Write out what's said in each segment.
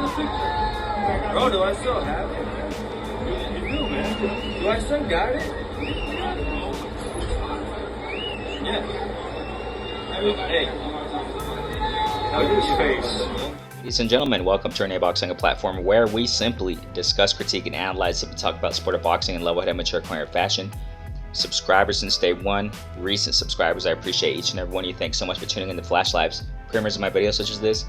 Bro, do I still have it? You do, man. Do I still got it? Yeah. I mean, hey. Look at his face. Ladies and gentlemen, welcome to RENEBOXYOUNG, a platform where we simply discuss, critique, and analyze and talk about sport of boxing in level-headed, mature, coherent fashion. Subscribers since day one, recent subscribers, I appreciate each and every one of you. Thanks so much for tuning in to Flash Lives, premieres of my videos such as this.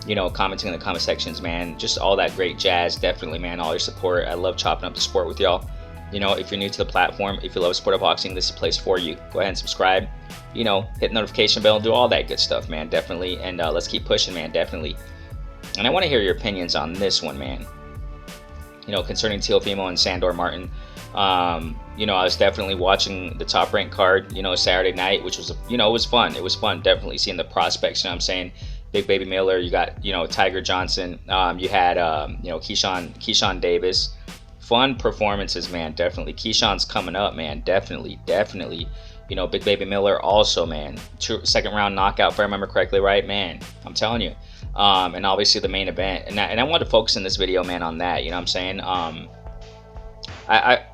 You know, commenting in the comment sections, man, just all that great jazz. Definitely, man, all your support. I love chopping up the sport with y'all. You know, if you're new to the platform, if you love sport of boxing, this is a place for you. Go ahead and subscribe. You know, hit the notification bell, do all that good stuff, man, definitely. And let's keep pushing, man, definitely. And I want to hear your opinions on this one, man. You know, concerning Teofimo and Sandor Martin. You know, I was definitely watching the Top Rank card, you know, Saturday night, which was, you know, it was fun. It was fun, definitely seeing the prospects, you know what I'm saying? Big Baby Miller, you got, you know, Tiger Johnson, you had, you know, Keyshawn Davis. Fun performances, man, definitely. Keyshawn's coming up, man, definitely. You know, Big Baby Miller also, man. Second round knockout, if I remember correctly, right? Man, I'm telling you. And obviously the main event. And I want to focus in this video, man, on that, you know what I'm saying? I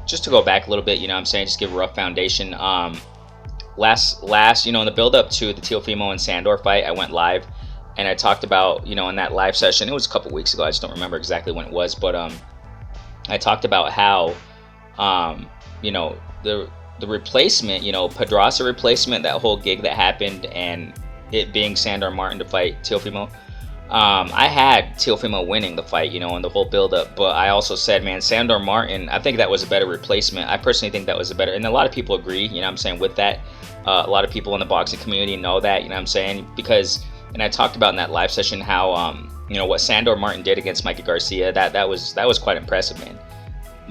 just to go back a little bit, you know what I'm saying, just give a rough foundation. Last, you know, in the build up to the Teofimo and Sandor fight, I went live and I talked about, you know, in that live session, it was a couple weeks ago, I just don't remember exactly when it was, but I talked about how you know, the replacement, you know, Pedraza replacement, that whole gig that happened, and it being Sandor Martin to fight Teofimo. I had Teofimo winning the fight, you know, in the whole build-up, but I also said, man, Sandor Martin, I think that was a better replacement. I personally think that was a better, and a lot of people agree, you know what I'm saying, with that. A lot of people in the boxing community know that, you know what I'm saying, because, and I talked about in that live session how, you know, what Sandor Martin did against Mikey Garcia, that was quite impressive, man.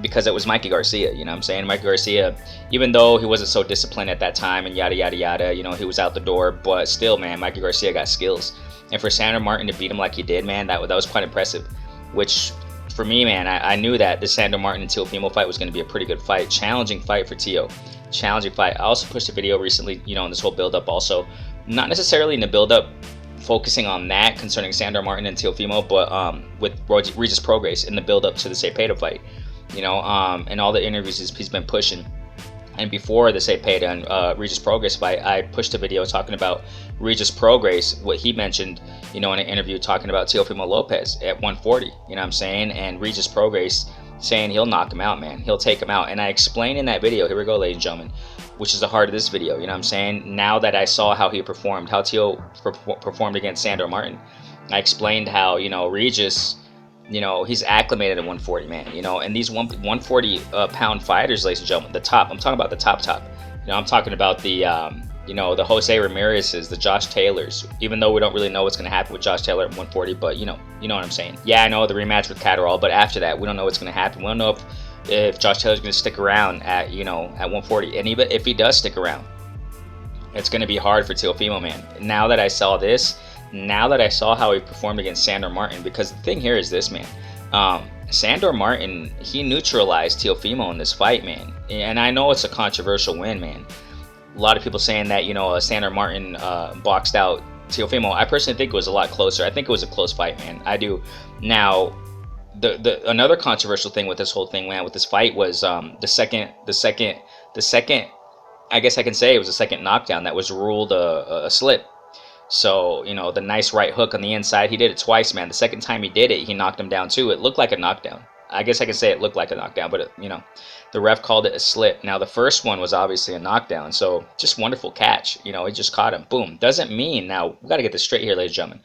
Because it was Mikey Garcia, you know what I'm saying? Mikey Garcia, even though he wasn't so disciplined at that time and yada yada yada, you know, he was out the door, but still, man, Mikey Garcia got skills. And for Sandor Martin to beat him like he did, man, that was quite impressive. Which, for me, man, I knew that the Sandor Martin and Teofimo fight was going to be a pretty good fight. Challenging fight for Teo. Challenging fight. I also pushed a video recently, you know, in this whole build-up also. Not necessarily in the build-up focusing on that concerning Sandor Martin and Teofimo, but with Regis Prograis in the build-up to the Cepeda fight. You know, and all the interviews he's been pushing. And before the Cepeda and Regis Prograis fight, I pushed a video talking about Regis Prograis, what he mentioned, you know, in an interview talking about Teofimo Lopez at 140, you know what I'm saying? And Regis Prograis saying he'll knock him out, man. He'll take him out. And I explained in that video, here we go, ladies and gentlemen, which is the heart of this video, you know what I'm saying? Now that I saw how he performed, how Teo performed against Sandor Martin, I explained how, you know, Regis, you know, he's acclimated at 140, man, you know, and these 140 pound fighters, ladies and gentlemen, the top, I'm talking about the top, you know, I'm talking about the, you know, the Jose Ramirez's, the Josh Taylors, even though we don't really know what's going to happen with Josh Taylor at 140, but you know what I'm saying. Yeah, I know the rematch with Catterall, but after that, we don't know what's going to happen. We don't know if Josh Taylor's going to stick around at, you know, at 140, and even if he does stick around, it's going to be hard for Teofimo, man. Now that I saw this, now that I saw how he performed against Sandor Martin, because the thing here is this, man, Sandor Martin, he neutralized Teofimo in this fight, man, and I know it's a controversial win, man. A lot of people saying that, you know, Sandor Martin boxed out Teofimo. I personally think it was a lot closer. I think it was a close fight, man. I do. Now, the another controversial thing with this whole thing, man, with this fight was the second, I guess I can say it was the second knockdown that was ruled a slip. So, you know, the nice right hook on the inside, he did it twice, man. The second time he did it, he knocked him down too. It looked like a knockdown. I guess I can say it looked like a knockdown, but, you know, the ref called it a slip. Now, the first one was obviously a knockdown, so just wonderful catch. You know, he just caught him. Boom. Doesn't mean, now, we got to get this straight here, ladies and gentlemen.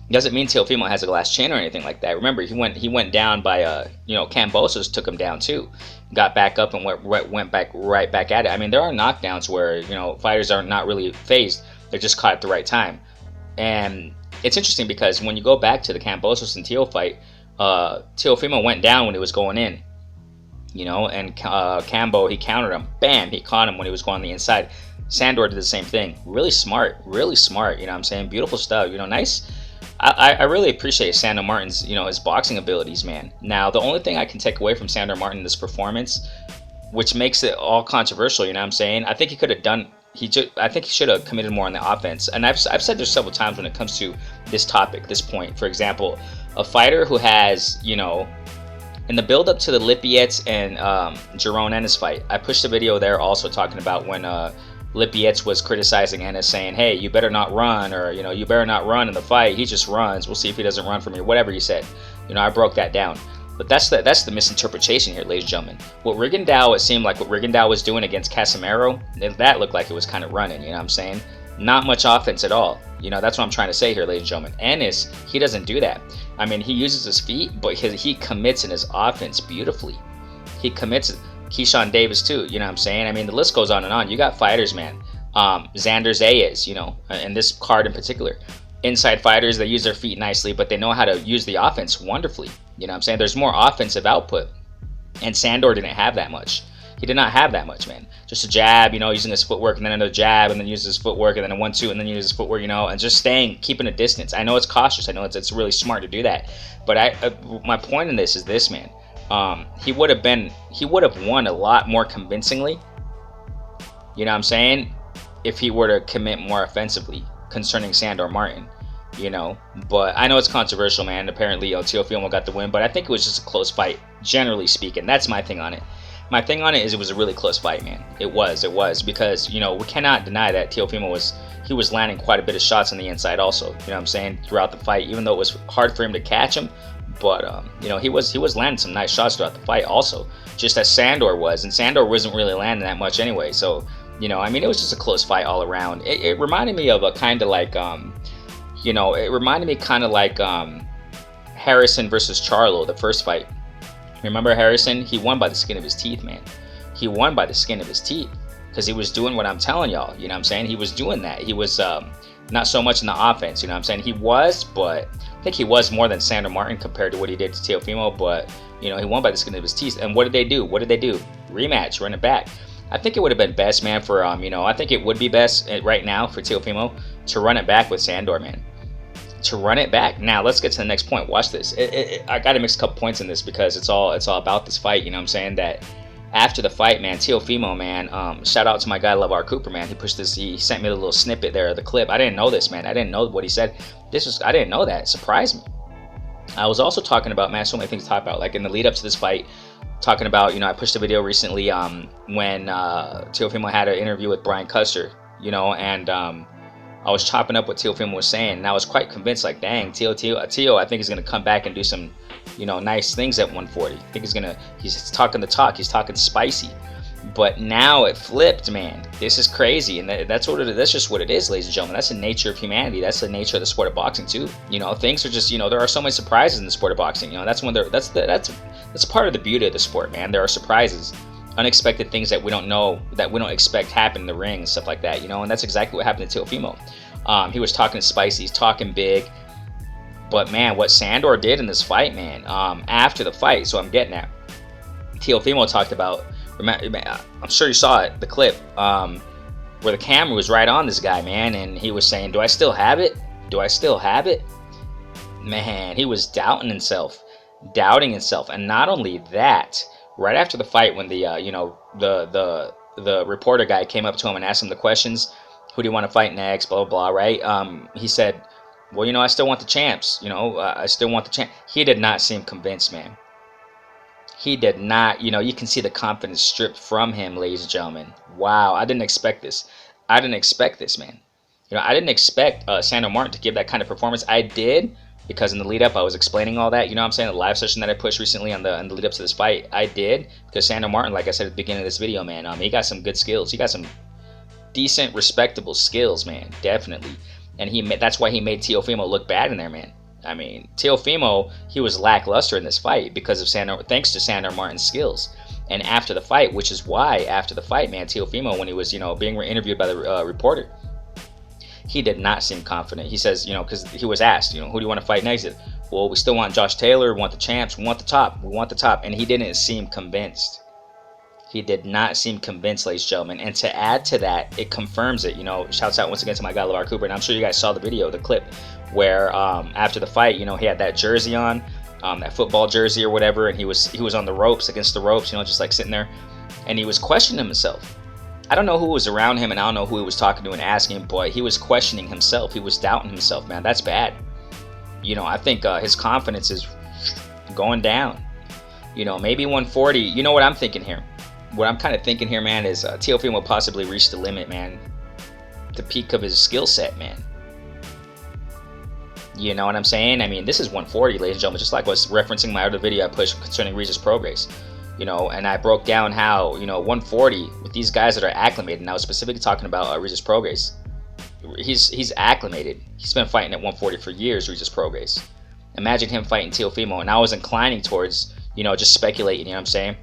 Doesn't mean Teofimo has a glass chin or anything like that. Remember, he went down by, you know, Kambosos took him down too. Got back up and went back right back at it. I mean, there are knockdowns where, you know, fighters are not really phased. They're just caught at the right time. And it's interesting because when you go back to the Kambosos and Teo fight, Teofimo went down when he was going in, you know, and Cambo, he countered him. Bam, he caught him when he was going on the inside. Sandor did the same thing. Really smart, you know what I'm saying? Beautiful stuff, you know, nice. I really appreciate Sandor Martin's, you know, his boxing abilities, man. Now, the only thing I can take away from Sandor Martin in this performance, which makes it all controversial, you know what I'm saying? I think he could have done I think he should have committed more on the offense. And I've said this several times when it comes to this topic, this point. For example, a fighter who has, you know, in the build up to the Lippietz and Jerome Ennis fight, I pushed a video there also talking about when Lippietz was criticizing Ennis, saying, hey, you better not run, or, you know, you better not run in the fight. He just runs. We'll see if he doesn't run from you. Whatever you said. You know, I broke that down. But that's the misinterpretation here, ladies and gentlemen. What Rigondeaux, it seemed like what Rigondeaux was doing against Casemiro, that looked like it was kind of running, you know what I'm saying? Not much offense at all. You know, that's what I'm trying to say here, ladies and gentlemen. Ennis, he doesn't do that. I mean, he uses his feet, but he commits in his offense beautifully. He commits. Keyshawn Davis too, you know what I'm saying? I mean, the list goes on and on. You got fighters, man. Xander Zayas, you know, and this card in particular. Inside fighters, they use their feet nicely, but they know how to use the offense wonderfully. You know what I'm saying? There's more offensive output. And Sandor didn't have that much. He did not have that much, man. Just a jab, you know, using his footwork, and then another jab, and then uses his footwork, and then a 1-2, and then uses his footwork, you know, and just keeping a distance. I know it's cautious. I know it's really smart to do that. But my point in this is this, man. He would have won a lot more convincingly. You know what I'm saying? If he were to commit more offensively concerning Sandor Martin, you know. But I know it's controversial, man. Apparently, Teofimo got the win, but I think it was just a close fight, generally speaking. That's my thing on it. My thing on it is it was a really close fight, man. It was because, you know, we cannot deny that Teofimo was landing quite a bit of shots on the inside also, you know what I'm saying, throughout the fight, even though it was hard for him to catch him. But, you know, he was landing some nice shots throughout the fight also, just as Sandor was. And Sandor wasn't really landing that much anyway. So, you know, I mean, it was just a close fight all around. It reminded me of a kind of like, you know, it reminded me kind of like Harrison versus Charlo, the first fight. Remember Harrison? He won by the skin of his teeth, man. He won by the skin of his teeth because he was doing what I'm telling y'all. You know what I'm saying? He was doing that. He was not so much in the offense. You know what I'm saying? He was, but I think he was more than Sandor Martin compared to what he did to Teofimo. But, you know, he won by the skin of his teeth. And what did they do? Rematch, run it back. I think it would have been best, man, for, you know, I think it would be best right now for Teofimo to run it back with Sandor, man. To run it back. Now, let's get to the next point. Watch this. I got to mix a couple points in this because it's all about this fight, you know what I'm saying? That after the fight, man, Teofimo, man, shout out to my guy, LeVar Cooper, man. He sent me a little snippet there of the clip. I didn't know this, man. I didn't know what he said. I didn't know that. It surprised me. I was also talking about, man, so many things to talk about. Like in the lead up to this fight, talking about, you know, I pushed a video recently when Teofimo had an interview with Brian Custer, you know, and I was chopping up what Teofimo was saying, and I was quite convinced, like, dang, Teo, I think he's going to come back and do some, you know, nice things at 140. I think he's talking the talk, he's talking spicy. But now it flipped, man. This is crazy, and that's just what it is, ladies and gentlemen. That's the nature of humanity. That's the nature of the sport of boxing too. You know, things are just, you know, there are so many surprises in the sport of boxing. You know, that's part of the beauty of the sport, man. There are surprises, unexpected things that we don't know, that we don't expect happen in the ring and stuff like that. You know, and that's exactly what happened to Teofimo. He was talking spicy, he's talking big, but man, what Sandor did in this fight, man, after the fight. So I'm getting at, Teofimo talked about. I'm sure you saw it, the clip, where the camera was right on this guy, man, and he was saying, do I still have it? Do I still have it? Man, he was doubting himself. And not only that, right after the fight, when the, you know, the reporter guy came up to him and asked him the questions, who do you want to fight next, blah, blah, blah, right? He said, well, you know, I still want the champs, you know, I still want the champ. He did not seem convinced, man. He did not, you know, you can see the confidence stripped from him, ladies and gentlemen. Wow, I didn't expect this. Man. You know, I didn't expect Sandor Martin to give that kind of performance. I did, because in the lead up, I was explaining all that. You know what I'm saying? The live session that I pushed recently on the lead up to this fight, I did, because Sandor Martin, like I said at the beginning of this video, man, he got some good skills. He got some decent, respectable skills, man, definitely. And that's why he made Teofimo look bad in there, man. I mean, Teofimo, he was lackluster in this fight because of thanks to Sandor Martin's skills. And after the fight, which is why after the fight, man, Teofimo, when he was, you know, being interviewed by the reporter, he did not seem confident. He says, you know, because he was asked, you know, who do you want to fight next? He said, well, we still want Josh Taylor, we want the champs, we want the top. And he didn't seem convinced. He did not seem convinced, ladies and gentlemen. And to add to that, it confirms it. You know, shouts out once again to my guy, LeVar Cooper. And I'm sure you guys saw the video, the clip, where after the fight, you know, he had that jersey on, that football jersey or whatever. And he was on the ropes, against the ropes, you know, just like sitting there. And he was questioning himself. I don't know who was around him, and I don't know who he was talking to and asking, but he was questioning himself. He was doubting himself, man. That's bad. You know, I think his confidence is going down. You know, maybe 140. You know what I'm thinking here? What I'm kind of thinking here, man, is Teofimo possibly reached the limit, man. The peak of his skill set, man. You know what I'm saying? I mean, this is 140, ladies and gentlemen, just like I was referencing my other video I pushed concerning Regis Prograis. You know, and I broke down how, you know, 140 with these guys that are acclimated, and I was specifically talking about Regis Prograis. He's acclimated. He's been fighting at 140 for years, Regis Prograis. Imagine him fighting Teofimo, and I was inclining towards, you know, just speculating, you know what I'm saying?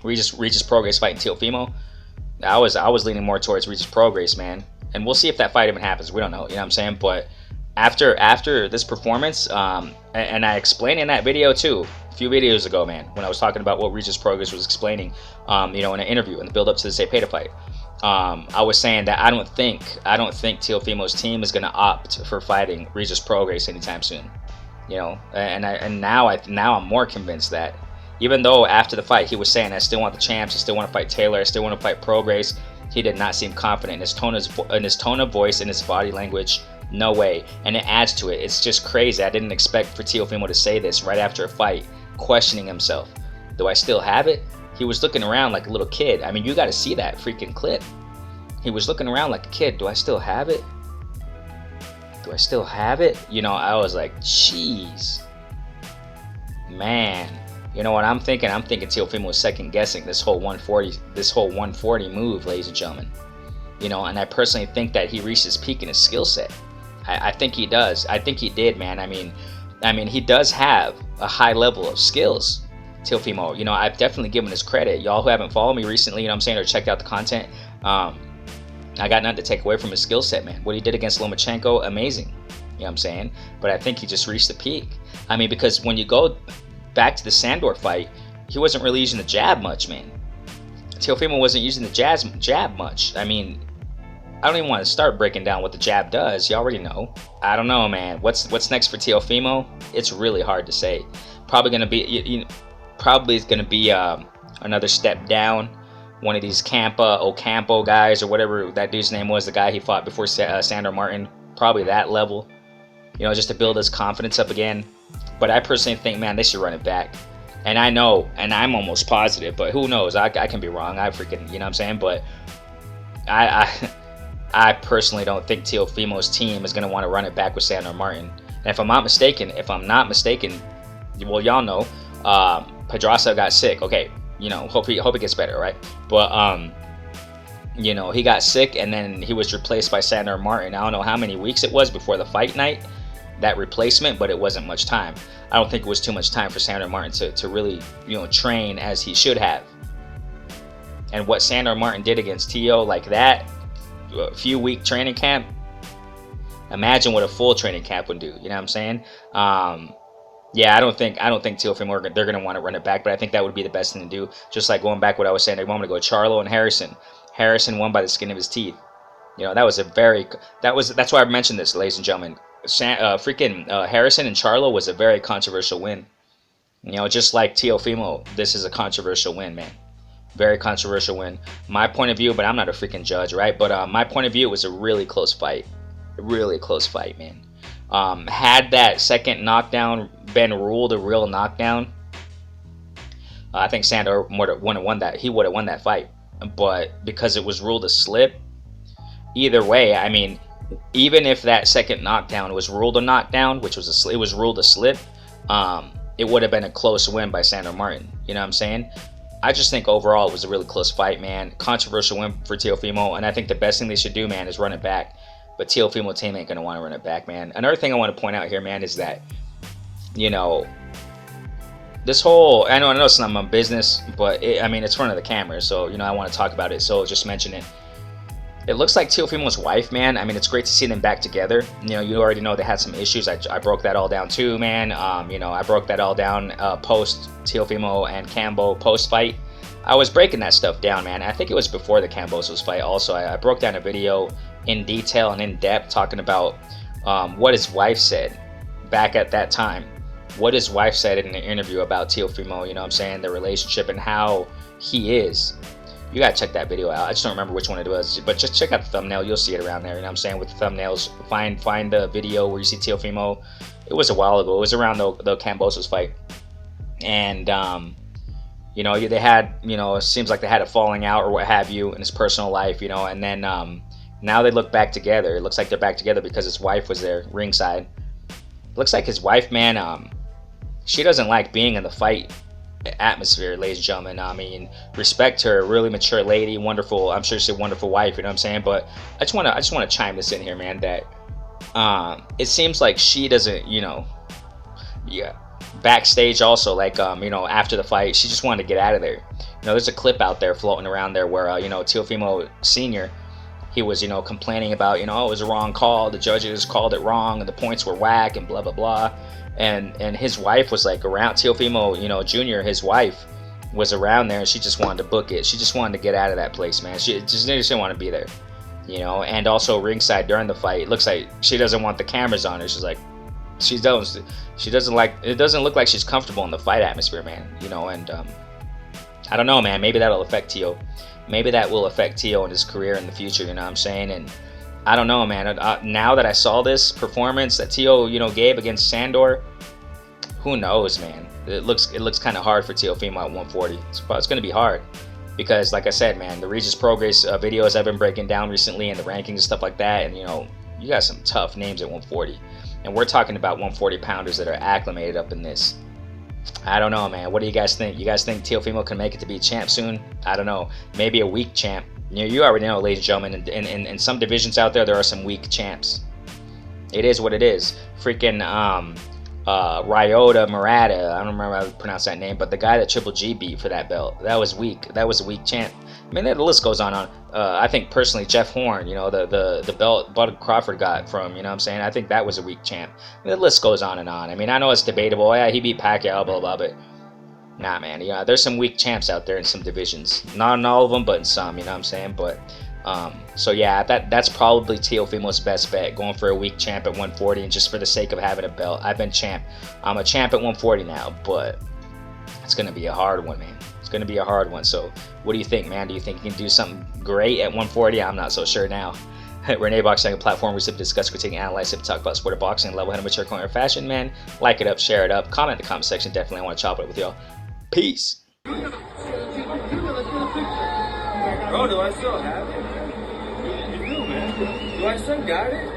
Regis Prograis fighting Teofimo. I was leaning more towards Regis Prograis, man. And we'll see if that fight even happens. We don't know, you know what I'm saying? But after this performance, and I explained in that video too, a few videos ago, man, when I was talking about what Regis Prograis was explaining, you know, in an interview in the build-up to the Zepeda fight, I was saying that I don't think Teofimo's team is gonna opt for fighting Regis Prograis anytime soon, you know. And now I'm more convinced that, even though after the fight he was saying, I still want the champs, I still want to fight Taylor, I still want to fight Prograis, he did not seem confident in his tone of voice, in his body language. No way. And it adds to it. It's just crazy. I didn't expect for Teofimo to say this right after a fight, questioning himself. Do I still have it? He was looking around like a little kid. I mean, you got to see that freaking clip. He was looking around like a kid. Do I still have it? Do I still have it? You know, I was like, jeez. Man. You know what I'm thinking? I'm thinking Teofimo was second guessing this whole 140 move, ladies and gentlemen. You know, and I personally think that he reached his peak in his skill set. I think he does. I think he did, man. I mean, he does have a high level of skills, Teofimo. You know, I've definitely given his credit. Y'all who haven't followed me recently, you know what I'm saying, or checked out the content, I got nothing to take away from his skill set, man. What he did against Lomachenko, amazing. You know what I'm saying? But I think he just reached the peak. I mean, because when you go back to the Sandor fight, he wasn't really using the jab much, man. Teofimo wasn't using the jab much. I mean, I don't even want to start breaking down what the jab does. You already know. I don't know, man. What's next for Teofimo? It's really hard to say. Probably gonna be, probably is gonna be another step down. One of these Ocampo guys or whatever that dude's name was, the guy he fought before Sandor Martin. Probably that level. You know, just to build his confidence up again. But I personally think, man, they should run it back. And I know, and I'm almost positive, but who knows? I can be wrong. I freaking, you know what I'm saying? But I personally don't think Teofimo's team is going to want to run it back with Sandor Martin. And if I'm not mistaken, well, y'all know, Pedraza got sick. Okay, you know, hope he gets better, right? But, you know, he got sick, and then he was replaced by Sandor Martin. I don't know how many weeks it was before the fight night, that replacement, but it wasn't much time. I don't think it was too much time for Sandor Martin to really, you know, train as he should have. And what Sandor Martin did against Teo like that, a few week training camp, imagine what a full training camp would do. You know what I'm saying? Yeah, I don't think Teofimo, they're gonna want to run it back, but I think that would be the best thing to do. Just like going back what I was saying a moment ago, Charlo and Harrison. Harrison won by the skin of his teeth. You know, that's why I mentioned this, ladies and gentlemen. Harrison and Charlo was a very controversial win. You know, just like Teofimo, this is a controversial win, man. Very controversial win. My point of view, but I'm not a freaking judge, right? But my point of view, it was a really close fight. Really close fight, man. Had that second knockdown been ruled a real knockdown, I think Sandor would have won that. He would have won that fight. But because it was ruled a slip, either way, I mean, even if that second knockdown was ruled a knockdown, which was it was ruled a slip, it would have been a close win by Sandor Martin. You know what I'm saying? I just think overall it was a really close fight, man. Controversial win for Teofimo, and I think the best thing they should do, man, is run it back. But Teofimo team ain't gonna want to run it back, man. Another thing I want to point out here, man, is that, you know, this whole, I know it's not my business, but I mean, it's front of the camera, so, you know, I want to talk about it, so just mention it. It looks like Teofimo's wife, man. I mean, it's great to see them back together. You know, you already know they had some issues. I broke that all down too, man. You know, I broke that all down post Teofimo and Cambo post fight. I was breaking that stuff down, man. I think it was before the Cambosos fight also. I broke down a video in detail and in depth talking about what his wife said back at that time. What his wife said in an interview about Teofimo, you know what I'm saying, the relationship and how he is. You gotta check that video out. I just don't remember which one it was, but just check out the thumbnail. You'll see it around there. You know what I'm saying? With the thumbnails, find the video where you see Teofimo. It was a while ago. It was around the Kambosos fight, and you know, they had, you know, it seems like they had a falling out or what have you in his personal life, you know, and then now they look back together. It looks like they're back together because his wife was there ringside. It looks like his wife, man, she doesn't like being in the fight atmosphere, ladies and gentlemen. I mean, respect her, really mature lady, wonderful. I'm sure she's a wonderful wife, you know what I'm saying? But I just want to chime this in here, man, that it seems like she doesn't, you know, yeah, backstage also, like you know, after the fight, she just wanted to get out of there. You know, there's a clip out there floating around there where you know, Teofimo Senior, he was, you know, complaining about, you know, oh, it was a wrong call, the judges called it wrong, and the points were whack, and blah blah blah. And his wife was like around. Teofimo, you know, Jr., his wife was around there, and she just wanted to book it. She just wanted to get out of that place, man. She just didn't want to be there, you know. And also ringside during the fight, it looks like she doesn't want the cameras on her. She's like, she doesn't like, it doesn't look like she's comfortable in the fight atmosphere, man, you know. And I don't know, man, maybe that'll affect Teo. Maybe that will affect Teo in his career in the future, you know what I'm saying? And I don't know, man. Now that I saw this performance that Teo, you know, gave against Sandor, who knows, man? It looks kind of hard for Teofimo at 140. It's going to be hard because, like I said, man, the Regis Progress videos I've been breaking down recently and the rankings and stuff like that, and you know, you got some tough names at 140, and we're talking about 140 pounders that are acclimated up in this. I don't know, man. What do you guys think? You guys think Teofimo can make it to be champ soon? I don't know. Maybe a weak champ. You already know, ladies and gentlemen, in some divisions out there are some weak champs. It is what it is. Freaking Ryota Murata, I don't remember how to pronounce that name, but the guy that Triple G beat for that belt, that was weak. That was a weak champ. I mean, the list goes on. I think personally, Jeff Horn, you know, the belt Bud Crawford got from, you know what I'm saying? I think that was a weak champ. I mean, the list goes on and on. I mean, I know it's debatable. Yeah, he beat Pacquiao, blah, blah, but nah, man. Yeah, there's some weak champs out there in some divisions. Not in all of them, but in some, you know what I'm saying? But so yeah, that's probably Teofimo's best bet, going for a weak champ at 140, and just for the sake of having a belt. I've been champ. I'm a champ at 140 now, but it's gonna be a hard one, man. It's gonna be a hard one. So what do you think, man? Do you think you can do something great at 140? I'm not so sure now. RENEBOXYOUNG, a platform we simply discuss, critique, analyze, and talk about sport of boxing in level-headed, mature, corner fashion, man. Like it up, share it up, comment in the comment section. Definitely want to chop it up with y'all. Peace. Bro, do I still have it? You do, man. Do I still got it?